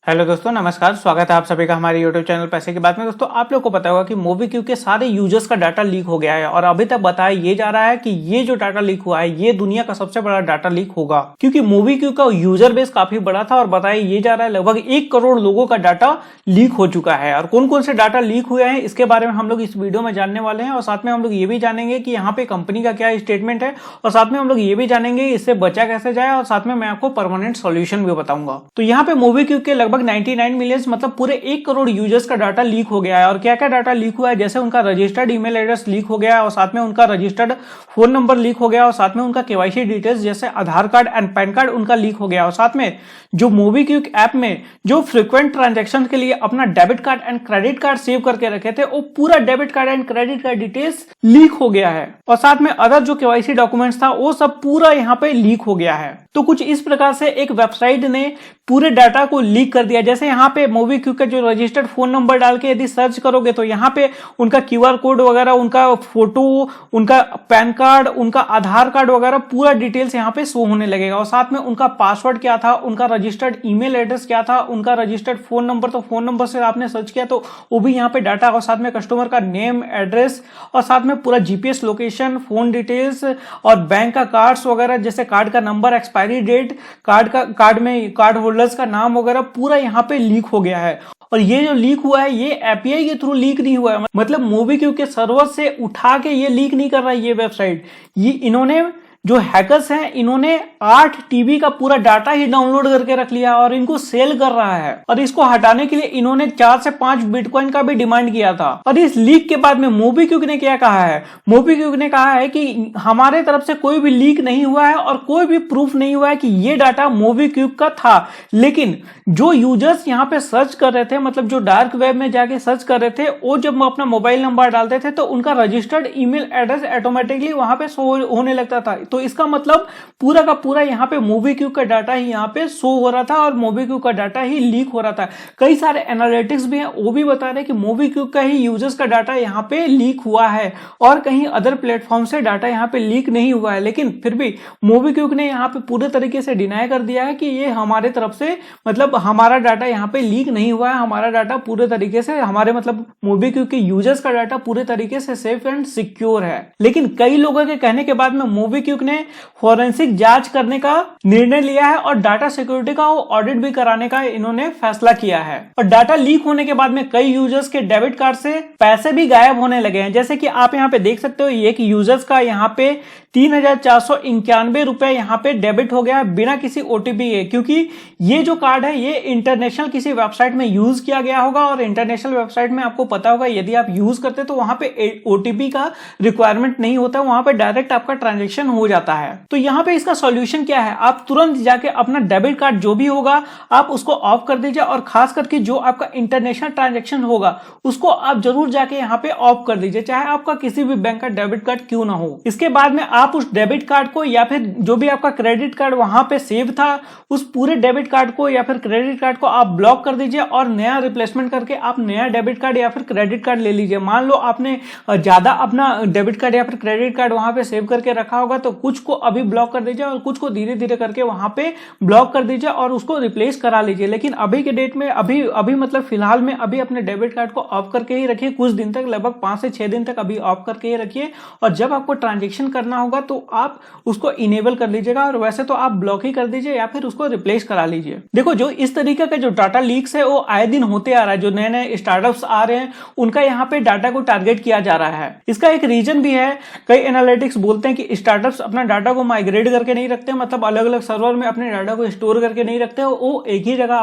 Hello दोस्तों, नमस्कार। स्वागत है आप सभी का हमारे यूट्यूब चैनल पैसे की बात में। दोस्तों, आप लोगों को पता होगा कि मोबीक्विक के सारे यूजर्स का डाटा लीक हो गया है और अभी तक बताया ये जा रहा है कि ये जो डाटा लीक हुआ है ये दुनिया का सबसे बड़ा डाटा लीक होगा, क्योंकि मोबीक्विक का यूजर बेस काफी बड़ा था और बताया ये जा रहा है लगभग 1 करोड़ लोगों का डाटा लीक हो चुका है। और कौन कौन से डाटा लीक हुए हैं इसके बारे में हम लोग इस वीडियो में जानने वाले हैं और साथ में हम लोग ये भी जानेंगे कि यहाँ पे कंपनी का क्या स्टेटमेंट है और साथ में हम लोग ये भी जानेंगे इससे बचा कैसे जाए और साथ में मैं आपको परमानेंट सॉल्यूशन भी बताऊंगा। तो यहाँ पे मोबीक्विक के लगभग 99 मिलियन मतलब पूरे 1 करोड़ यूजर्स का डाटा लीक हो गया है। और क्या क्या डाटा लीक हुआ है, जैसे उनका रजिस्टर्ड ईमेल एड्रेस लीक हो गया है और साथ में उनका रजिस्टर्ड फोन नंबर लीक हो गया और साथ में उनका केवाईसी डिटेल्स जैसे आधार कार्ड एंड पैन कार्ड उनका लीक हो गया और साथ में जो मोबीक्विक ऐप में जो फ्रीक्वेंट ट्रांजैक्शन के लिए अपना debit card and credit card save करके रखे थे वो पूरा debit card and credit card details leak हो गया है और साथ में अदर जो केवाईसी डॉक्यूमेंट्स था वो सब पूरा यहाँ पे लीक हो गया है। तो कुछ इस प्रकार से एक वेबसाइट ने पूरे डाटा को लीक कर दिया। जैसे यहाँ पे मोबीक्विक का जो रजिस्टर्ड फोन नंबर डाल के यदि सर्च करोगे तो यहाँ पे उनका क्यूआर कोड वगैरह, उनका फोटो, उनका पैन कार्ड, उनका आधार कार्ड वगैरह पूरा डिटेल्स यहाँ पे शो होने लगेगा और साथ में उनका पासवर्ड क्या था, उनका रजिस्टर्ड ईमेल एड्रेस क्या था, उनका रजिस्टर्ड फोन नंबर, तो फोन नंबर से आपने सर्च किया तो वो भी यहाँ पे डाटा और साथ में कस्टमर का नेम, एड्रेस और साथ में पूरा जीपीएस लोकेशन, फोन डिटेल्स और बैंक का कार्ड्स वगैरह, जैसे कार्ड का नंबर, एक्सपायरी डेट, कार्ड में कार्ड होल्डर्स का नाम वगैरह पूरा यहाँ पे लीक हो गया है। और ये जो लीक हुआ है ये एपीआई के थ्रू लीक नहीं हुआ है, मतलब मोबीक्विक के सर्वर से उठा के ये लीक नहीं कर रहा है ये वेबसाइट। ये इन्होंने जो हैकर्स हैं इन्होंने 8 टीबी का पूरा डाटा ही डाउनलोड करके रख लिया और इनको सेल कर रहा है और इसको हटाने के लिए इन्होंने 4 से 5 बिटकॉइन का भी डिमांड किया था। और इस लीक के बाद में मोबीक्विक ने क्या कहा है, मोबीक्विक ने कहा है कि हमारे तरफ से कोई भी लीक नहीं हुआ है और कोई भी प्रूफ नहीं हुआ है कि ये डाटा मोबीक्विक का था, लेकिन जो यूजर्स यहाँ पे सर्च कर रहे थे, मतलब जो डार्क वेब में जाके सर्च कर रहे थे, वो जब अपना मोबाइल नंबर डालते थे तो उनका रजिस्टर्ड ईमेल एड्रेस ऑटोमेटिकली वहां पे शो होने लगता था। तो इसका मतलब पूरा का पूरा यहाँ पे मोबीक्विक का डाटा ही यहाँ पे शो हो रहा था और मोबीक्विक का डाटा ही लीक हो रहा था। कई सारे एनालिटिक्स भी हैं वो भी बता रहे हैं कि मोबीक्विक का ही यूजर्स का डाटा यहाँ पे लीक हुआ है और कहीं अदर प्लेटफॉर्म से डाटा यहाँ पे लीक नहीं हुआ है। लेकिन फिर भी मोबीक्विक ने यहाँ पे पूरे तरीके से डिनाई कर दिया है कि ये हमारे तरफ से, मतलब हमारा डाटा यहाँ पे लीक नहीं हुआ है, हमारा डाटा पूरे तरीके से, हमारे मतलब मोबीक्विक के यूजर्स का डाटा पूरे तरीके से सेफ एंड सिक्योर है। लेकिन कई लोगों के कहने के बाद में मोबीक्विक ने फॉरेंसिक जांच करने का निर्णय लिया है और डाटा सिक्योरिटी का ऑडिट भी कराने का इन्होंने फैसला किया है। और डाटा लीक होने के बाद में कई यूजर्स के डेबिट कार्ड से पैसे भी गायब होने लगे हैं। जैसे कि आप यहाँ पे देख सकते हो एक यूजर्स का यहाँ पे 3,491 रुपए यहाँ पे डेबिट हो गया है बिना किसी ओटीपी के, क्योंकि ये जो कार्ड है ये इंटरनेशनल किसी वेबसाइट में यूज किया गया होगा और इंटरनेशनल वेबसाइट में आपको पता होगा यदि आप यूज करते तो वहां पे ओटीपी का रिक्वायरमेंट नहीं होता, वहां पे डायरेक्ट आपका ट्रांजेक्शन हो जाता है। तो यहाँ पे इसका सॉल्यूशन क्या है, आप तुरंत जाके अपना डेबिट कार्ड जो भी होगा आप उसको ऑफ कर दीजिए और खास करके जो आपका इंटरनेशनल ट्रांजेक्शन होगा उसको आप जरूर जाके यहाँ पे ऑफ कर दीजिए, चाहे आपका किसी भी बैंक का डेबिट कार्ड क्यों ना हो। इसके बाद में आप उस डेबिट कार्ड को या फिर जो भी आपका क्रेडिट कार्ड वहां पे सेव था उस पूरे डेबिट कार्ड को या फिर क्रेडिट कार्ड को आप ब्लॉक कर दीजिए और नया रिप्लेसमेंट करके आप नया डेबिट कार्ड या फिर क्रेडिट कार्ड ले लीजिए। मान लो आपने ज्यादा अपना डेबिट कार्ड या फिर क्रेडिट कार्ड वहां पे सेव करके रखा होगा तो कुछ को अभी ब्लॉक कर दीजिए और कुछ को धीरे धीरे करके वहां पे ब्लॉक कर दीजिए और उसको रिप्लेस करा लीजिए। लेकिन अभी के डेट में अभी मतलब फिलहाल में अभी अपने डेबिट कार्ड को ऑफ करके ही रखिए, कुछ दिन तक, लगभग 5 से 6 दिन तक अभी ऑफ करके ही रखिए और जब आपको ट्रांजेक्शन करना होगा तो आप उसको इनेबल कर लीजिएगा और वैसे तो आप ब्लॉक ही कर दीजिए या फिर उसको रिप्लेस करा लीजिए। देखो, जो इस तरीके का जो डाटा लीक्स है वो आए दिन होते आ रहा है। जो नए नए स्टार्टअप्स आ रहे हैं उनका यहाँ पे डाटा को टारगेट किया जा रहा है। इसका एक रीजन भी है, कई एनालिटिक्स बोलते हैं कि स्टार्टअप्स अपना डाटा को माइग्रेट करके नहीं रखते, मतलब अलग अलग सर्वर में अपने डाटा को स्टोर करके नहीं रखते, वो एक ही जगह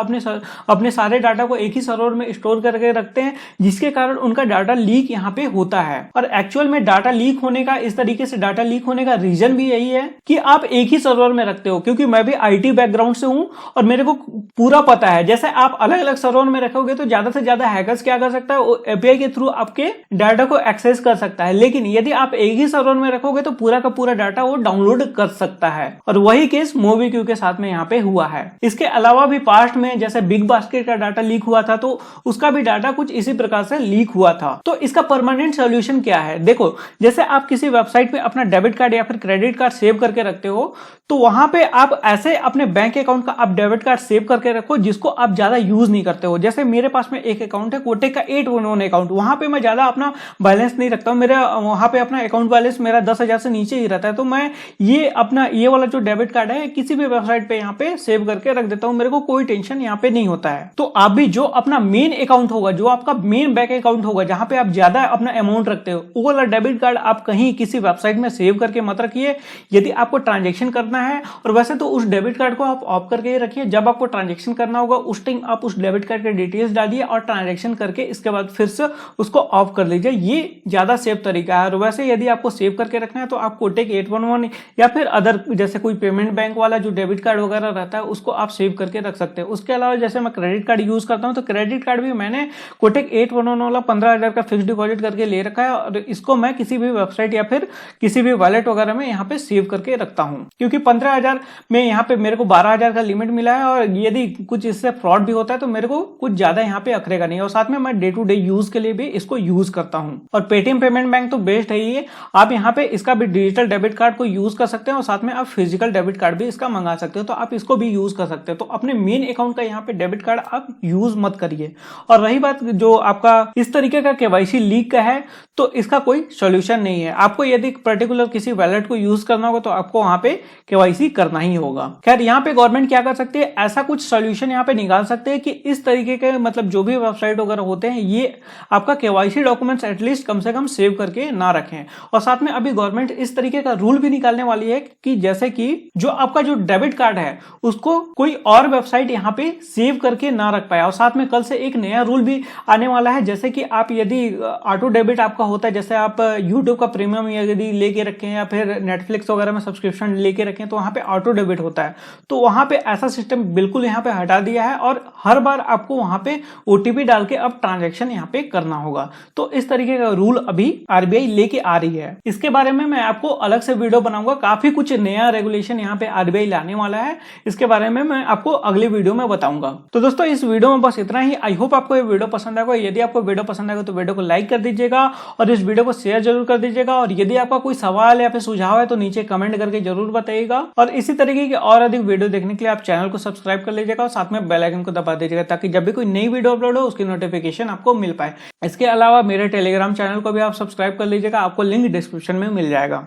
अपने सारे डाटा को एक ही सर्वर में स्टोर करके रखते हैं, जिसके कारण उनका डाटा लीक यहाँ पे होता है। और एक्चुअल में डाटा लीक होने का, इस तरीके से डाटा लीक होने का रीजन भी यही है कि आप एक ही सर्वर में रखते हो। क्योंकि मैं भी आईटी बैकग्राउंड से हूं और मेरे को पूरा पता है, जैसे आप अलग अलग सर्वर में रखोगे तो ज्यादा से ज्यादा हैकर्स क्या कर सकता है, वो एपीआई के थ्रू आपके डाटा को एक्सेस कर सकता है। लेकिन यदि आप एक ही सर्वर में रखोगे तो पूरा का पूरा डाटा वो डाउनलोड कर सकता है और वही केस मोबीक्विक के साथ में यहाँ पे हुआ है। इसके अलावा भी पास्ट में जैसे बिग बास्केट का डाटा लीक हुआ था तो उसका भी डाटा कुछ इसी प्रकार से लीक हुआ था। तो इसका परमानेंट सोल्यूशन क्या है, देखो, जैसे आप किसी वेबसाइट पे अपना डेबिट कार्ड कार्ड या फिर क्रेडिट कार्ड सेव करके रखते हो, तो वहां पे आप ऐसे अपने बैंक अकाउंट का आप डेबिट कार्ड सेव करके रखो जिसको आप ज्यादा यूज नहीं करते हो। जैसे मेरे पास में एक अकाउंट है कोटक का 811 अकाउंट, वहां पे मैं ज्यादा अपना बैलेंस नहीं रखता हूं, मेरा वहां पे अपना अकाउंट बैलेंस मेरा 10,000 से नीचे ही रहता है, तो मैं ये अपना ये वाला जो डेबिट कार्ड है किसी भी वेबसाइट पे यहाँ पे सेव करके रख देता हूं, मेरे को कोई टेंशन यहाँ पे नहीं होता है। तो आप भी जो अपना मेन अकाउंट होगा, जो आपका मेन बैंक अकाउंट होगा, जहां पे आप ज्यादा अपना अमाउंट रखते हो, वो वाला डेबिट कार्ड आप कहीं किसी वेबसाइट में सेव करके मत रखिए। यदि आपको ट्रांजेक्शन करना है, और वैसे तो उस डेबिट कार्ड को आप ऑफ करके ही रखिए, जब आपको ट्रांजेक्शन करना होगा उस टाइम आप उस डेबिट कार्ड के डिटेल्स डालिए और ट्रांजेक्शन करके इसके बाद फिर से उसको ऑफ कर लीजिए, ये ज्यादा सेफ तरीका है। और वैसे यदि आपको सेव करके रखना है तो आप कोटक 811 या फिर अदर जैसे कोई पेमेंट बैंक वाला जो डेबिट कार्ड वगैरह रहता है उसको आप सेव करके रख सकते हैं। उसके अलावा जैसे मैं क्रेडिट कार्ड यूज करता हूं, तो क्रेडिट कार्ड भी मैंने कोटक 811 वाला 15,000 का फिक्स डिपॉजिट करके ले रखा है, और इसको मैं किसी भी वेबसाइट या फिर किसी भी वॉलेट वगैरह में यहाँ पे सेव करके रखता हूँ, क्योंकि 15,000 में यहाँ पे मेरे को 12,000 का लिमिट मिला है, और यदि कुछ इससे फ्रॉड भी होता है तो मेरे को कुछ ज्यादा यहाँ पे अखरेगा नहीं, और साथ में मैं डे टू डे यूज के लिए भी इसको यूज करता हूँ। और पेटीएम पेमेंट बैंक तो बेस्ट है ही, आप यहाँ पे इसका भी डिजिटल डेबिट कार्ड को यूज कर सकते हैं, और साथ में आप फिजिकल डेबिट कार्ड भी इसका मंगा सकते हो, तो आप इसको भी यूज कर सकते हो। तो अपने मेन अकाउंट का यहाँ पे डेबिट कार्ड आप यूज मत करिए। और रही बात जो आपका इस तरीके का केवाईसी लीक का है, तो इसका कोई सोल्यूशन नहीं है। आपको यदि पर्टिकुलर किसी वैलेट को यूज करना होगा तो आपको वहां पे केवाईसी करना ही होगा। खैर यहाँ पे गवर्नमेंट क्या कर सकती है, ऐसा कुछ सोल्यूशन यहाँ पे निकाल सकते हैं कि इस तरीके के मतलब जो भी वेबसाइट वगैरह होते हैं ये आपका केवाईसी डॉक्यूमेंट्स एटलीस्ट कम से कम सेव करके ना रखें। और साथ में अभी गवर्नमेंट इस तरीके का रूल भी निकालने वाली है कि जैसे कि जो आपका जो डेबिट कार्ड है उसको कोई और वेबसाइट यहाँ पे सेव करके ना रख पाए। और साथ में कल से एक नया रूल भी आने वाला है, जैसे कि आप यदि ऑटो डेबिट आपका होता है, जैसे आप यूट्यूब का प्रीमियम यदि लेके रखें या फिर नेटफ्लिक्स वगैरह में सब्सक्रिप्शन लेके रखें तो वहां पे ऑटो डेबिट होता है, तो वहां पे ऐसा सिस्टम बिल्कुल यहाँ पे हटा दिया है, और हर बार आपको वहां पे ओटीपी डाल के अब ट्रांजेक्शन यहाँ पे करना होगा। तो इस तरीके का रूल अभी आरबीआई लेके आ रही है। इसके बारे में मैं आपको अलग से वीडियो बनाऊंगा, काफी कुछ नया रेगुलेशन यहाँ पे आरबीआई लाने वाला है, इसके बारे में मैं आपको अगले वीडियो में बताऊंगा। तो दोस्तों इस वीडियो में बस इतना ही। आई होप आपको ये वीडियो पसंद आएगा। यदि आपको वीडियो पसंद आएगा तो वीडियो को लाइक कर दीजिएगा और इस वीडियो को शेयर जरूर कर दीजिएगा। और यदि आपका कोई सवाल या फिर सुझाव है तो नीचे कमेंट करके जरूर बताइएगा। और इसी तरीके के और अधिक वीडियो देखने के लिए आप चैनल को सब्सक्राइब कर लीजिएगा और साथ में बेल आइकन को दबा दीजिएगा, ताकि जब भी कोई नई वीडियो अपलोड हो उसकी नोटिफिकेशन आपको मिल पाए। इसके अलावा मेरे टेलीग्राम चैनल को भी आप सब्सक्राइब कर लीजिएगा, आपको लिंक डिस्क्रिप्शन में मिल जाएगा।